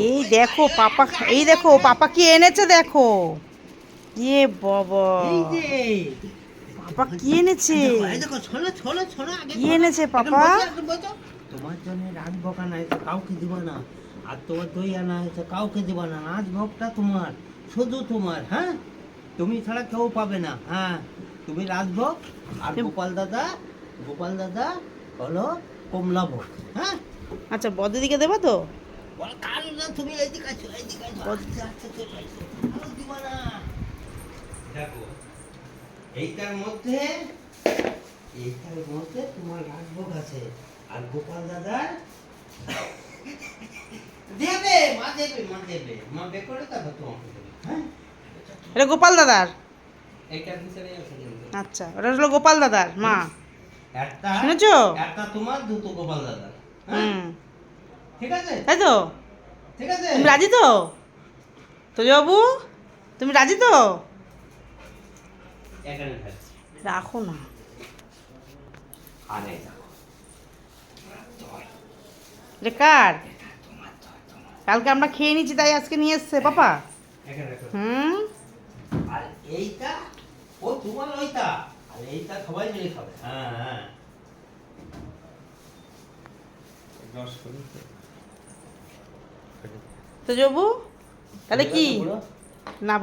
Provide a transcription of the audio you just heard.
এই দেখো পাপা, এই দেখো পাপা কি এনেছে দেখো। এ বাবা, এই যে পাপা কি এনেছে? এই দেখো শোনো শোনো শোনো আগে কি শোনো। এনেছে এখন পাপা? বসো, এখন বসো। তোমার জন্য রাজভোগ আনা হয়েছে, কাউকে দিব না। আর তোমার দই আনা হয়েছে, কাউকে দিব না। রাজভোগটা তোমার, শুধু তোমার। হ্যাঁ, তুমি ছাড়া কেউ পাবে না। হ্যাঁ, তুমি রাজভোগ, আর গোপাল দাদা হলো কমলা ভোগ। হ্যাঁ, আচ্ছা বদিদিকে দেবো তো? বল কারণ না, তুমি এইদিকে আসো, এইদিকে আসো। আচ্ছা আচ্ছা চলে আসো, আর দিব না। দেখো এইটার মধ্যে তোমার রাজভোগ আছে, আর গোপাল দাদার মা বের করে তারপর তোমাকে দেবে। হ্যাঁ, এটা গোপাল দাদার? এইটার ভিতরেই আছে কিন্তু। আচ্ছা, ওটা হলো গোপাল দাদার মা। একটা শুনেছো? একটা তোমার, দুটো গোপাল দাদার। হ্যাঁ, হুম, ঠিক আছে, তাই তো? ঠিক আছে। তুমি রাজি তো? তো বাবু, তুমি রাজি তো? এখানে থাকছে। রাখো না। আর এই দেখো, এটা কার? কালকে আমরা খেয়ে নিচ্ছি তাই আজকে নিয়ে এসছে পাপা। এখানে রাখো। হুম, আর এইটা ও তোমার, ওইটা আর এইটা সবাই মিলে খাবে। হ্যাঁ হ্যাঁ, রস করে তো বাবু তাহলে কি? না